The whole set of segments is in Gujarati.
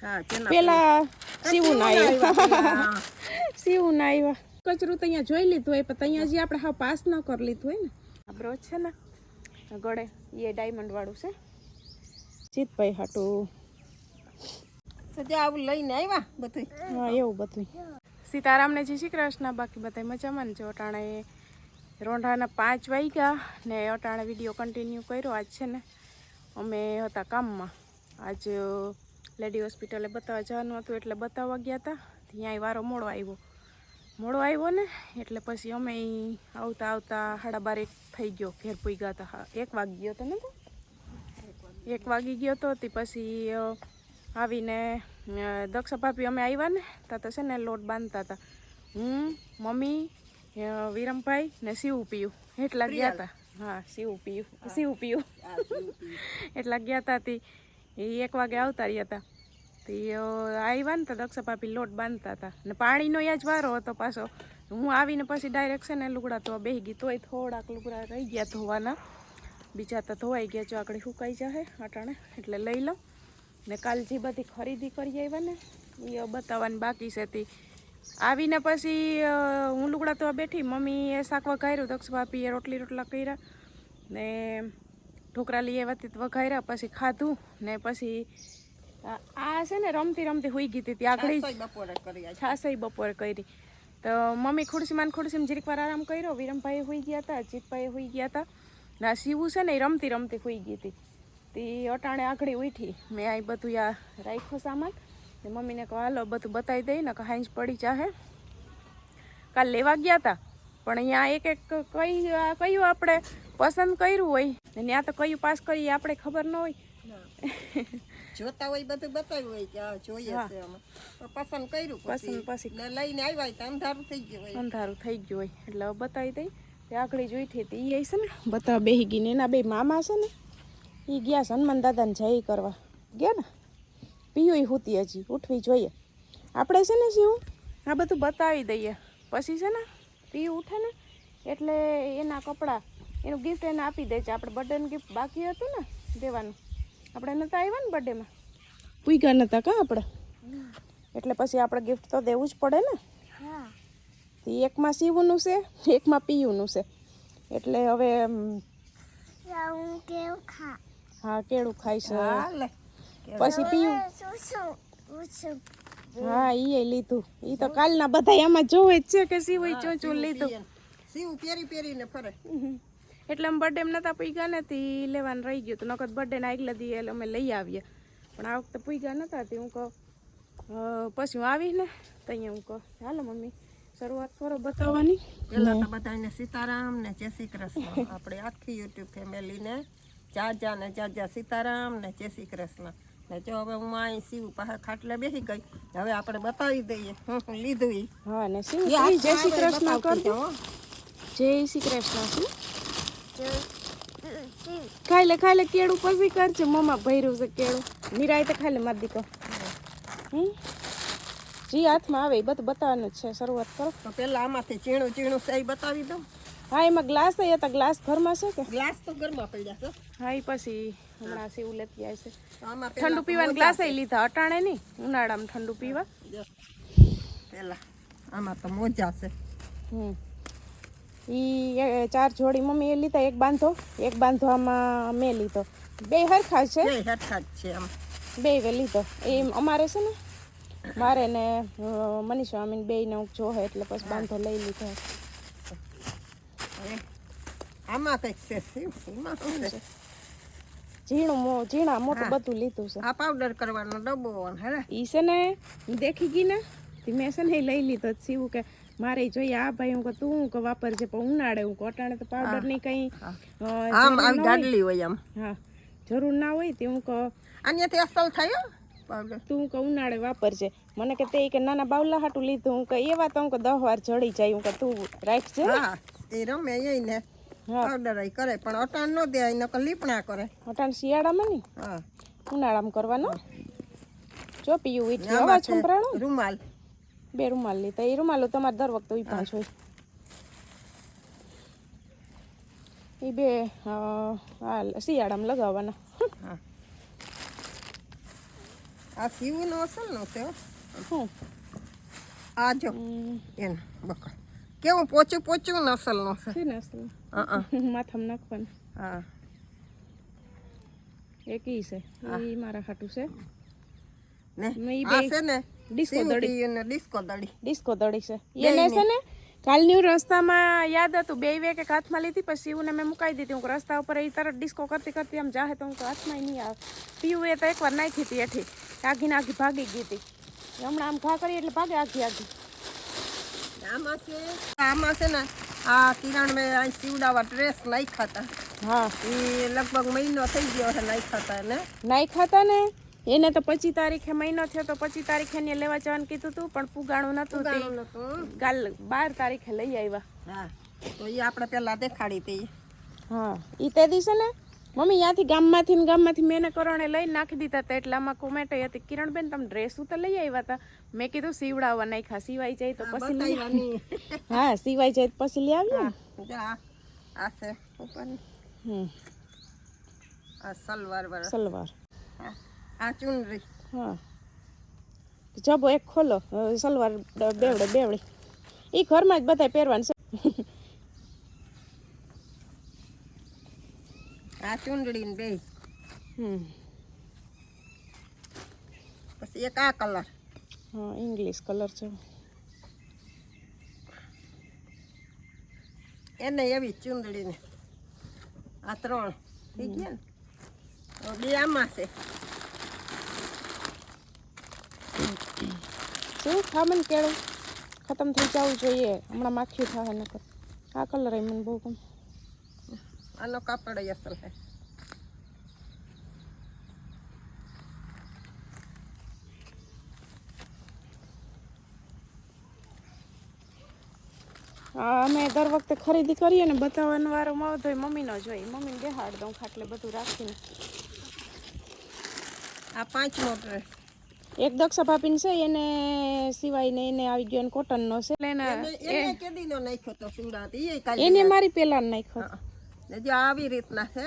હા પેલા સીવું ના આવ્યા સીવું ના આવ્યા કચરું તો અહીંયા જોઈ લીધું હોય પણ અહીંયા હજી આપણે હા પાસ ન કરી લીધું હોય ને આ બ્રોચ છે ને ગળે એ ડાયમંડ વાળું છે જીતભાઈ હાટું સજા આવું લઈને આવ્યા બધું. હા એવું બધું. સીતારામને જય શ્રી કૃષ્ણ. બાકી બધા મજામાં ને? જો અટાણે રોંઢાના 5 વાગ્યા ને અટાણે વિડીયો કન્ટિન્યુ કર્યો. આજ છે ને અમે હતા કામમાં. આજ લેડી હોસ્પિટલે બતાવવા જવાનું હતું એટલે બતાવવા ગયા હતા. ત્યાં વારો મોડો આવ્યો ને એટલે પછી અમે આવતા 12:30 થઈ ગયો. ઘેર પૂગ્યા હતા 1 વાગી ગયો હતો ને, 1 વાગી ગયો હતો. તે પછી આવીને દક્ષા ભાભી અમે આવ્યા ને તા તો છે ને લોટ બાંધતા હતા. હું, મમ્મી, વિરમભાઈ ને શિવ પીયું એટલા ગયા હતા. હા શિવ પીયું એટલા ગયા હતા. તે 1 વાગે આવતા રહ્યા હતા. તે આવ્યા ને તો દક્ષા ભાભી લોટ બાંધતા હતા ને પાણીનો યાજ વારો હતો પાછો. હું આવીને પછી ડાયરેક્ટ છે ને લુગડા ધોવા બેસી ગઈ. તોય થોડાક લુગડા રહી ગયા ધોવાના, બીજા તો ધોવાઈ ગયા. જો આગળ સુકાઈ જશે અટાણે એટલે લઈ લઉં. ને કાલ જે બધી ખરીદી કરી આવ્યા ને એ બતાવવાની બાકી છે. તે આવીને પછી હું લુગડા ધોવા બેઠી. મમ્મીએ શાક વઘાર્યું, દક્ષ ભાભીએ રોટલા કર્યા ને ઢોકળા લઈ આવ્યા તે વઘાર્યા. પછી ખાધું ને પછી આ છે ને રમતી હુઈ ગઈ હતી. આગળ છાસઈ બપોરે કરી. તો મમ્મી ખુરશીમાં જરીક વાર આરામ કર્યો. વિરમભાઈ હુઈ ગયા હતા, જીતભાઈ હુઈ ગયા હતા. ના શિવું છે ને એ રમતી હુઈ ગઈ હતી. તે અટાણે આંગળી ઉઠી. મેં આ બધું આ રાખ્યો સામાન ને મમ્મીને કહો હાલો બધું બતાવી દઈ ને હાંજ પડી જાહે. કાલ લેવા ગયા હતા પણ અહીંયા એક કયું આપણે પસંદ કર્યું હોય ને ત્યાં તો કયું પાસ કરીએ આપણે ખબર ન હોય. જોતા હોય બધું બતાવ્યું હોય કે આ જોઈએ છે અમે પસંદ કર્યું પછી લઈને આવ્યા તો અંધારું થઈ ગયું હોય એટલે બતાવી દઈ. તે આંગળી જોઈ હતી એ છે ને બતાવવા બેસી ગઈ ને એના 2 મામા છે ને એ ગયા હનુમાન દાદાને જય કરવા ગયા ને. પીયું હુતી હજી ઉઠવી જોઈએ. આપણે છે ને શું આ બધું બતાવી દઈએ પછી છે ને પીયું ઉઠે ને એટલે એના કપડાં એનું ગિફ્ટ એને આપી દે છે. આપણે બર્થડેનું ગિફ્ટ બાકી હતું ને દેવાનું, આપણે નહોતા આવ્યા ને બર્થડેમાં, પૂગ્યા નહોતા કાં આપણે, એટલે પછી આપણે ગિફ્ટ તો દેવું જ પડે ને. એકમાં શિવનું છે, એકમાં પીયુંનું છે. એટલે હવે હા કેળું ખાય છે. પછી પીયું હા એ લીધું. એ તો કાલના બધા એમાં જોવે જ છે કે શિવ ચોચું લીધું. શિવ પહેરીને ફરે એટલે અમે બર્થડે નતા પૂગ્યા નથી લેવાનું રહી ગયું. તો નકર બર્થડે ના આગલા દી અમે લઈ આવીએ પણ આ વખતે પૂગ્યા નતા. હું કહું પછી હું આવીશ ને તો અહીંયા હું કહું ચાલો મમ્મી શરૂઆત કરો બતાવવાની. પેલા તો બધાને સીતારામ ને જય શ્રી કૃષ્ણ. આપણે આખી યુટ્યુબ ફેમિલીને જાજા સીતારામ ને જય શ્રી કૃષ્ણ. ને જો હવે હું અહીં શિવ પાસે ખાટલે બેસી ગઈ. હવે આપણે બતાવી દઈએ લીધું ઈ. હા ને શિવ જય શ્રી કૃષ્ણ કરજો. જય શ્રી કૃષ્ણ. ખાઈ લે કેળું પછી કરજે. મમ્મા ભર્યું છે કેળું. નિરાય તો ખાઈ લે મારી દીકો. જી હાથમાં આવે એ બધું બતાવવાનું જ છે. શરૂઆત કરો તો પેલા આમાંથી ચીણું છે એ બતાવી દઉં. હા એમાં ગ્લાસ હતા. ગ્લાસ ઘરમાં છે કે? ગ્લાસ તો ઘરમાં પડ્યા છે. હા એ પછી હમણાં શિવ લેતી આવશે. ઠંડુ પીવાના ગ્લાસ લીધા અટાણે નહીં, ઉનાળામાં ઠંડુ પીવા. પેલા આમાં તો મોજા છે. ઈ 4 જોડી મમ્મી એ લીધા. એક બાંધો આમાં મેં લીધો. 2 હરખા છે. 2 હરખા જ છે આમ. 2 લીધો. એ અમારે છે ને મારે ને મનીષા અમીન 2 ને જોહે એટલે પછી બાંધો લઈ લીધો. આમાં કઈક છે ઝીણા મોટું બધું લીધું છે. આ પાવડર કરવાનો ડબ્બો હે ઈ છે ને દેખી ગઈ ને મેં છે ને લઈ લીધો. શિવું કે મારે જોઈએ આ ભાઈ. હું કહું તું કે વાપરજે પણ ઉનાળે હું અટાણે તો પાવડર ની કઈ આમ આવી ગાડલી હોય આમ. હા જરૂર ના હોય તે હું કહું આન્યાથી અસલ થાય પાવડર. તું કે ઉનાળે વાપરજે. મને કે તે કે નાના બાવલા હાટું લીધું. હું કે એવા તો હું કે 10 વાર જડી જાય. હું કે તું રાખજે. હા એ રમે ને પાવડર કરે પણ અટાણ ન દે નકર લીપણા કરે. અટાણ શિયાળામાં નહીં, હા ઉનાળામાં કરવાનો. જો પીયું ઈઠી અવાજ સંભળાણો. રૂમાલ 2 રૂમાલ લીધા. એ રૂમાલો તમારે દર વખતે ઉભા જ હોય. એ 2 શિયાળામાં લગાવવાના. આ સીવું અસલનું છે હો. શું આ જો એનું બકર કેવું પોચું પોચું ને અસલનું છે. છે ને અસલ માથામાં નાખવાનું. હા એક ઈ છે ઈ મારા હાટું છે ને ઈ આ બે છે ને ડિસ્કો દડી. ડિસ્કો દડી ડિસ્કો દડી છે એને છે ને કાલની રસ્તામાં યાદ હતું બે વેક એક હાથમાં લીધી પછી શિવને મેં મુકાઈ દીધી. હું રસ્તા ઉપર એ તરત ડિસ્કો કરતી કરતી આમ જાહે તો હું હાથમાં નહીં આવે. પીવું એ તો એકવાર નાખી હતી એઠી આઘી નાખી ભાગી ગઈ હતી. હમણાં આમ ઘા કરી એટલે ભાગે આઘી આઘી. આમાં છે ને આ કિરણ મેં અહીં સીવડાવા ડ્રેસ નાખ્યા હતા. હા એ લગભગ મહિનો થઈ ગયો છે નાખ્યા હતા ને. નાઈ ખાતા ને એને તો 25 તારીખે મહિનો થયો તો 25 તારીખે એને લેવા જવાનું કીધું હતું પણ પુગાણું નતું. કાલ 12 તારીખે લઈ આવ્યા. હા તો એ આપણે પેલા દેખાડી હતી. હા ઈ તે દિવસે ને મમ્મી ત્યાંથી ગામમાંથી મેં એને કરણે લઈને નાખી દીધા હતા. એટલામાં કોમેન્ટ હતી કિરણબેન તમે ડ્રેસ તો લઈ આવ્યા હતા. મેં કીધું સીવડાવવા નાખ્યા સિવાય જાય તો પછી લઈ આવી. હા સિવાય જાય તો પછી લઈ આવ્યા. આ છે ઉપરની આ સલવાર વાળા સલવાર. આ ચુનરી. હા જબો એક ખોલો સલવાર બેવડે એ ઘરમાં જ બધાય પહેરવાનું છે. આ ચુંદડી ને બે પછી એક આ કલર. હા ઇંગ્લિશ કલર છે એને એવી ચુંદડી ને આ 3 થઈ ગયા ને બે આમાં છે. શું ખામણ કેળું ખતમ થઈ જવું જોઈએ હમણાં માખ્યું થાય નકર. આ કલર મને બહુ ગમે. આનો કાપડ અસલ છે. અમે દર વખતે ખરીદી કરીએ ને બતાવવાનો વારો માં તો મમ્મીનો જ હોય. મમ્મીને બેહાડ દઉં ખાટલે બધું રાખીને. આ 5મો ડ્રેસ એક દક્ષા ભાભીને છે એને સિવાય ને એને આવી ગયો કોટનનો છે. એને કેદીનો નાખ્યો તો સીવડાતી એ કાલે. એને મારી પેલા નાખ્યો. ને જો આવી રીતના છે.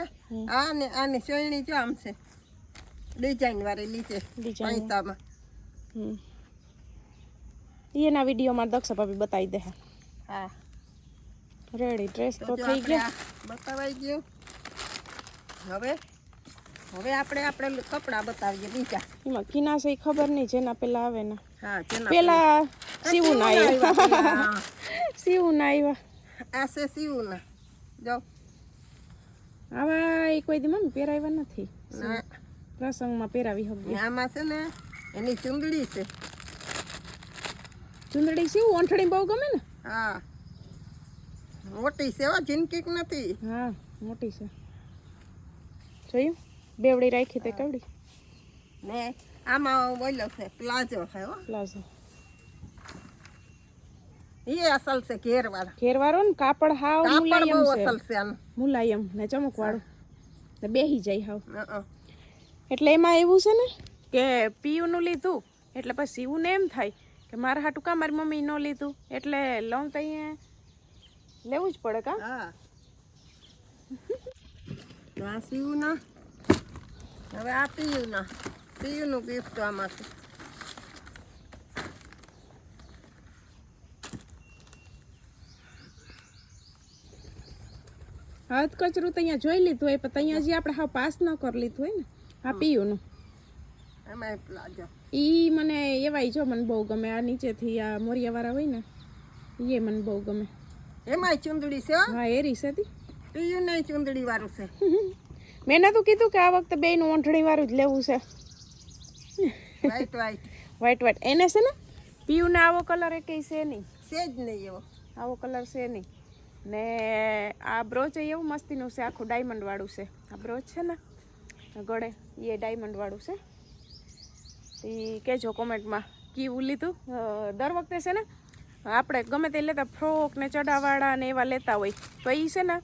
આની સોયણી જો આમ છે ડિઝાઇન વાળી નીચે પૈસામાં. એના વિડીયોમાં દક્ષા ભાભી બતાવી દે. હા રેડી ડ્રેસ તો થઈ ગયા બતાવાઈ ગયું. હવે આપણે કપડા બતાવીએ બીજા. એમાં કિના છે ખબર નહીં જેના પેલા આવે ને. હા પેલા સીવું ના આવ્યા. સીવું ના આવ્યા. આ છે સીવું ના જો આવા એ કોઈ દી મમ્મી પહેરાવ્યા નથી. પ્રસંગમાં પહેરાવી હગી. આમાં છે ને એની ચુંદડી છે. ચુંદડી સીવું ઓંઠણી બહુ ગમે ને. હા મોટી છે હો જિંદગી નથી. હા મોટી છે જોયું બેવડી રાખી તે કવડી ને આમાં બોલો છે પ્લાઝો છે હો. પ્લાઝો એ અસલ છે ઘેરવાળો ને કાપડ હાવ મુલાયમ છે. અસલ છે આનું મુલાયમ ને ચમકવાળું ને બેહી જાય હાવ. એટલે એમાં એવું છે ને કે પીયુનું લીધું એટલે પછી સીવું ને એમ થાય કે મારા હાટું કા મારી મમ્મી ન લીધું એટલે લઉં તો અહીંયા લેવું જ પડે કા. હા આ સીવું ના હવે આ પીયુનું ગિફ્ટ આમાં છે. હાથ કચરું તો અહીંયા જોઈ લીધું હોય પણ અહીંયા હજી આપણે હાવ પાસ ન કરી લીધું હોય ને. આ પીયુનું એમાં પ્લાઝો ઈ મને એવાય જો મને બહુ ગમે. આ નીચેથી આ મોરિયાવાળા હોય ને એ મને બહુ ગમે. એમાંય ચુંદડી છે. હા એ રીસેતી પીયું નહીં ચુંદડી વાળું છે. મેં નતું કીધું કે આ વખતે બેયનું ઓંઠણી વાળું જ લેવું છે. વ્હાઈટ એને છે ને પીયુંને આવો કલર એ કંઈ છે નહીં. છે જ નહીં એવો આવો કલર છે નહીં. ને આ બ્રોચ એવું મસ્તીનું છે આખું ડાયમંડ વાળું છે. આ બ્રોચ છે ને ગળે એ ડાયમંડ વાળું છે. એ કહેજો કોમેન્ટમાં કેવું લીધું. દર વખતે છે ને આપણે ગમે તે લેતા ફ્રોક ને ચડાવાળા ને એવા લેતા હોય તો એ છે ને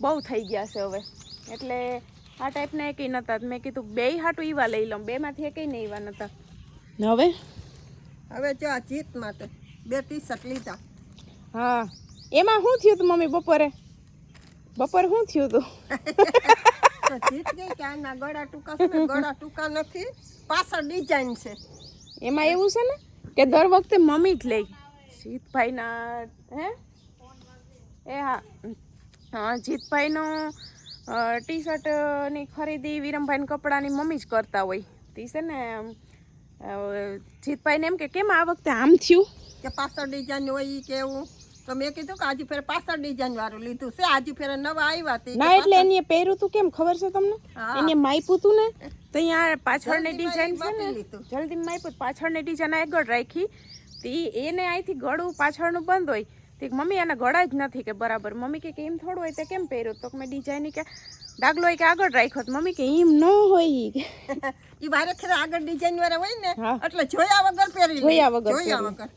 બહુ થઈ ગયા છે હવે. એટલે આ ટાઈપના એકેય નહોતા. મેં કીધું બેય હાટું એવા લઈ લઉં. બેમાંથી એકેય ને એવા નહોતા. હવે જો આ જીત માટે 2 ટી-શર્ટ લીધા. હા એમાં શું થયું હતું મમ્મી બપોરે શું થયું હતું? જીત ગઈ કે આના ગળા ટૂંકા છે ને ગળા ટૂંકા નથી પાછળ ડિઝાઇન છે. એમાં એવું છે ને કે દર વખતે મમ્મી જ લે જીતભાઈના હે એ હા જીતભાઈનો ટી શર્ટની ખરીદી વિરમભાઈના કપડાની મમ્મી જ કરતા હોય. તે છે ને જીતભાઈને એમ કે કેમ આ વખતે આમ થયું કે પાછળ ડિઝાઇન હોય ઈ કેવું, તો મેં કીધું કે આજે ફેર પાછળ ડિઝાઇન વાળું લીધું છે. આજે ફેર નવા આવ્યા હતી ના એટલે એને પહેર્યું તું કેમ ખબર છે તમને? હા. એને માપ્યું તું ને તો અહીંયા પાછળની જલ્દીમાં ડિઝાઇન છે માપી ને લીધું. જલ્દી માપ્યું પાછળની ડિઝાઇન આગળ રાખી તી એને અહીંથી ગળું પાછળનું બંધ હોય તે મમ્મી આના ગળા જ નથી કે બરાબર. મમ્મી કે એમ થોડું હોય તે કેમ પહેર્યું? તો મેં ડિઝાઇન કે ડાગલો હોય કે આગળ રાખ્યો. મમ્મી કે એમ ન હોય ઈ વારે ખેર આગળ ડિઝાઇન વાળા હોય ને હા. એટલે જોયા વગર પહેરી લે. જોયા વગર જોયા પહેરી. વગર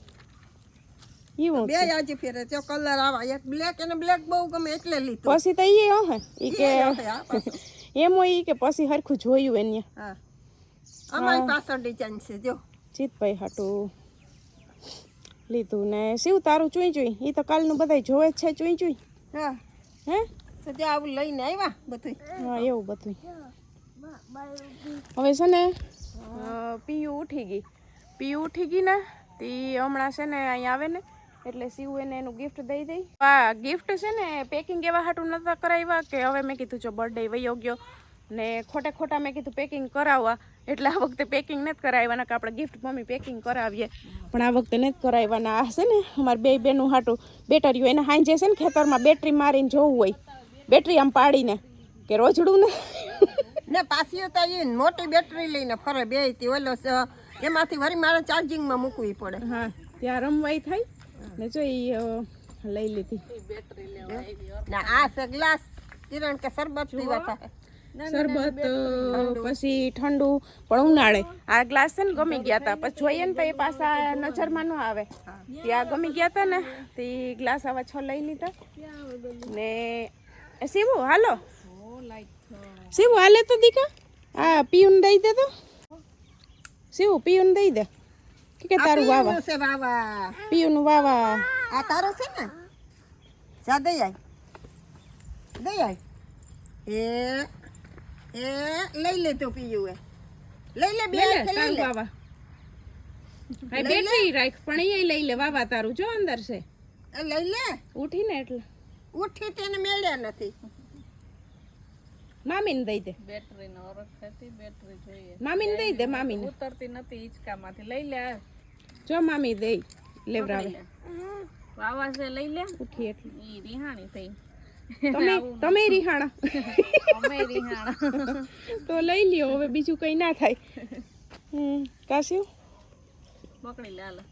એવું બે આજે ફેરે જો કલર આવા એક બ્લેક અને બ્લેક બહુ ગમે એટલે લીધું. પછી તો એ હે ઈ કે હા, પાછળ. એમ હોય ઈ કે પછી હરખું જોયું એને હા અમારી પાછળ ડિઝાઇન છે જો. જીતભાઈ હાટું લીધું ને શિવ તારું ચૂઈ ચૂઈ ઈ તો કાલનું બધાય જોવે જ છે ચૂઈ ચૂઈ હા હે સજા આવું લઈને આવ્યા બધું. હા એવું બધું. હવે છે ને પીયુ ઉઠી ગઈ ને તી હમણાં છે ને અહીંયા આવે ને એટલે શિવ એને એનું ગિફ્ટ દઈ દઈ. આ ગિફ્ટ છે ને પેકિંગ એવા હાટું નતા કરાવ્યા કે હવે મેં કીધું જો બર્થડે વયો ગયો ને ખોટા મેં કીધું પેકિંગ કરાવવા એટલે આ વખતે પેકિંગ નથી કરાવવાના કે આપણે ગિફ્ટ મમ્મી પેકિંગ કરાવીએ પણ આ વખતે નથી કરાવવાના. આ છે ને અમારી બે બેનું હાટું બેટરીઓ એને હાંજે છે ને ખેતરમાં બેટરી મારીને જોવું હોય બેટરી આમ પાડીને કે રોજડું ને ને પાછી તો એ મોટી બેટરી લઈને ફરે બે થી ઓલો એમાંથી વળી મારે ચાર્જિંગમાં મૂકવી પડે. હા ત્યાં રમવાય થાય ને જો એ લઈ લીધી ને આ છે ગ્લાસ કિરણ કે શરબત પીવા થાય. શરબત પછી ઠંડુ પણ ઉનાળે આ ગ્લાસ છે ને ગમી ગયા હતા પછી જોઈએ ને તો એ પાછા નજરમાં ન આવે ત્યાં ગમી ગયા હતા ને તે ગ્લાસ આવા 6 લઈ લીધા ને શિવું હાલો શિવું હાલે તો દીકા આ પીયુને દઈ દે તો શિવું પીયુને દઈ દે કે તારું વાવા પીવાનું છે વાવા. પીયુનું વાવા આ તારો છે ને જા દઈ આય દઈ આય એ લઈ લે તો પીયું એ લઈ લે બે હાથે લઈ લે. વાવા બેટરી રાખ પણ એ લઈ લે વાવા તારું જો અંદર છે એ લઈ લે. ઉઠી ને એટલે ઉઠી તેને મેળ્યા નથી. મામીને દઈ દે બેટરી નો ઓરખ થતી બેટરી જોઈએ મામીને દઈ દે મામીને ઉતરતી નથી હિંચકામાંથી લઈ લે જો મામી દઈ લેવરાવે વાવા છે લઈ લે ઉઠી એટલે ઈ રિહાણી થઈ તમે રિહાણા અમે રિહાણા તો લઈ લ્યો હવે બીજું કઈ ના થાય. કાશ્યું પકડી લે હાલે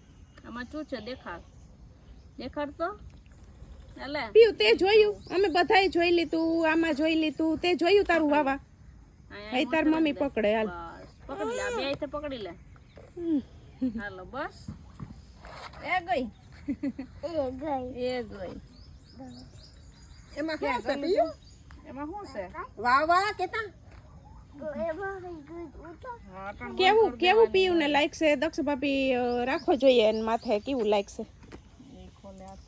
આમાં શું છે દેખાડ તો હાલે પીયું તે જોયું અમે બધાએ જોઈ લીધું આમાં જોઈ લીધું તે જોયું તારું વાવા અહીં તાર મમ્મી પકડે હાલ બસ પકડી લે બે હાથે પકડી લે હાલો બસ એ ગઈ એમાં શું છે પીયું? એમાં શું છે વાવા કેતા કેવું પીયું ને લાગશે દક્ષ ભાભી રાખવો જોઈએ એને માથે કેવું લાગશે એ ખોલે હાથ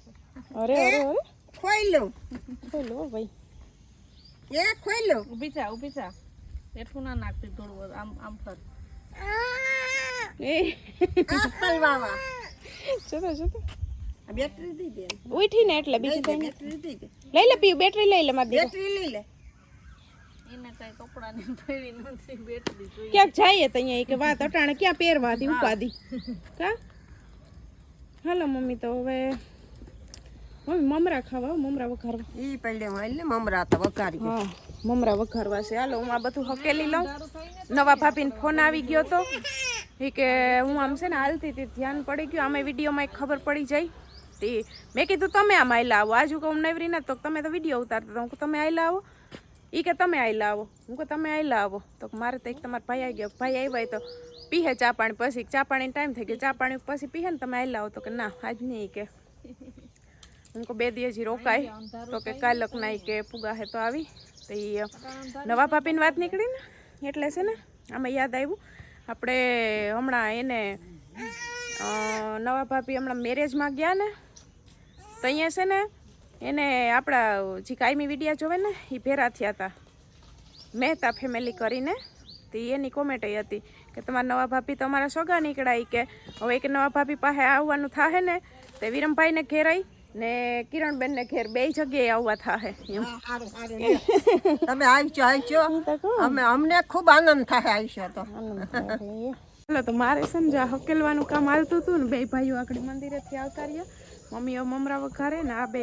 અરે અરે અરે ખોઈ લો બોલો ભાઈ એ ખોઈ લો. ઊભી થા પેઠું ના નાખતી થોડું આમ ફર એ અસલ વાવા જતો આ બેટરી દઈ દે. ઉઠી ને એટલે બીજું કઈ નહીં. બેટરી દઈ દે. લઈ લે પીયું બેટરી લઈ લે મારી દીકરી બેટરી લઈ લે. એને કઈ કપડા ને પહેરી નથી બેટરી જોઈએ ક્યાંક જઈએ તો અહીંયા કે વાત અટાણે ક્યાં પહેરવાથી ઉપાધી કા હાલો મમ્મી તો હવે મમ્મી મમરા ખાવા મમરા વઘારવા ઈ પહેલે હું એટલે મમરા તો વઘારી. હા મમરા વઘારવા છે હાલો હું આ બધું હકેલી લઉં. નવા ભાભીને ફોન આવી ગયો તો એ કે હું આમ છે ને હાલતી હતી ધ્યાન પડી ગયું આમાં વિડીયોમાં એક ખબર પડી જાય તે મેં કીધું તમે આમ આયલા આવો આજુ કહું નવરી ના તો તમે તો વિડીયો ઉતારતા હતા હું કહું તમે આયલા આવો એ કે તમે આયલા આવો હું કહું તમે આયલા આવો તો મારે તો એક તમારા ભાઈ આવી ગયો ભાઈ આવ્યા તો પીહે ચા પાણી પછી ચા પાણી ટાઈમ થઈ ગયો ચા પાણી પછી પીહે ને તમે આયલા આવો તો કે ના આજ નહીં કે હું કહું 2 દિવસ રોકાય તો કે કાલક નાઈ કે પુગા હે તો આવી તો એ નવા ભાભીની વાત નીકળી ને એટલે છે ને આમાં યાદ આવ્યું આપણે હમણાં એને નવા ભાભી હમણાં મેરેજમાં ગયા ને તો અહીંયા છે ને એને આપણા જે કાયમી વિડીયા જોવે ને એ ભેરા થયા હતા મહેતા ફેમિલી કરીને તો એની કોમેન્ટ એ હતી કે તમારા નવા ભાભી તો અમારા સોગા નીકળાય કે હવે એક નવા ભાભી પાસે આવવાનું થાય ને તે વિરમભાઈને ઘેર આવી ને કિરણબેનને ઘેર બે જગ્યાએ આવવા થાય એમ. તમે આવજો અમે અમને ખૂબ આનંદ થાય આવશો તો. ચાલો તો મારે છે ને જ્યાં હકેલવાનું કામ હાલતું હતું ને બે ભાઈઓ આગળ મંદિરેથી આવતા રહ્યા. મમ્મીઓ મમરા વઘારે ને આ બે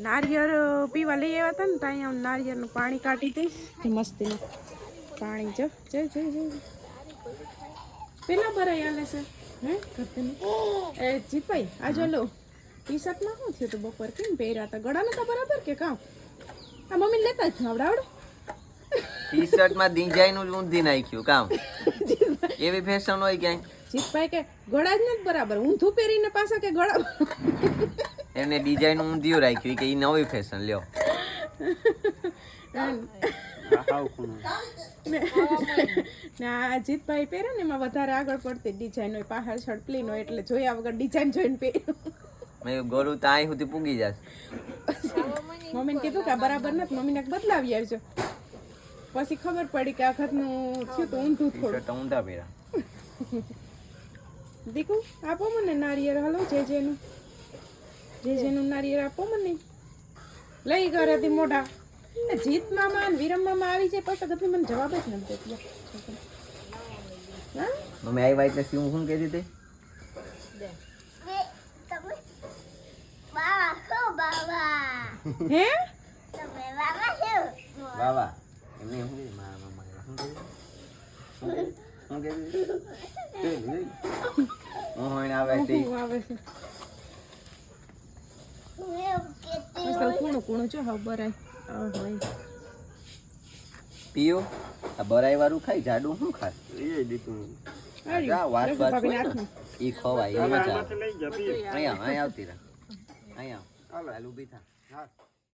નારિયેળ પીવા લઈ આવ્યા હતા ને તો અહીંયા નારિયેળનું પાણી કાઢી દઈશ મસ્તીનું પાણી. જો જય જય જય પેલા ભરાઈ આલે છે હે એ જીતભાઈ આ જો લો ટી શર્ટમાં શું થયું હતું બપોર કેમ પહેર્યા હતા ગળા નતા બરાબર કે કામ આ મમ્મી લેતા જ આવડે ટી શર્ટ માં ડિઝાઇન ઊંધી નાખ્યું કામ એવી ફેશન હોય ક્યાંય. જીતભાઈ કે ગળા જ નથી બરાબર ઊંધું પહેરીને પાછા કે ગળા એમને ડિઝાઇન ઊંધિયું રાખ્યું કે એ નવી ફેશન લ્યો. ને આ જીતભાઈ પહેરે ને એમાં વધારે આગળ પડતી ડિઝાઇન હોય પાછળ પ્લેન હોય એટલે જોયા વગર ડિઝાઇન જોઈને પહેર્યું. મેં ગોરું તો અહીં સુધી પૂગી જશે. મમ્મીને કીધું કે આ બરાબર નથી મમ્મીને બદલાવી આવજો પછી ખબર પડી કે આ વખતનું થયું તો ઊંધું ટી થોડું. શર્ટ ઊંધા પહેરા. દીકુ આપો મને નારિયેળ હલો જેનું નારિયેળ આપો મને લઈ ઘરેથી મોઢા જીત મામા ને વિરમ મામા આવી જાય પછી ગતિ મને જવાબ જ નથી દેતી. હા મમ્મી આવી એટલે શું શું કહેતી હતી? હે વાવા એમને શું કીધું મારા મમ્મા શું કીધું? હું હોઈને આવે તે આવે છે અસલ કૂણું જો હા બરાય હોય પીયું આ બરાઈ વાળું ખાઈ જાડું શું ખાય? જા વાત વાત ઈ ખવાય એ મજા આવે. અહીંયા આવતી રહે અહીંયા હાલ ઊભી થા.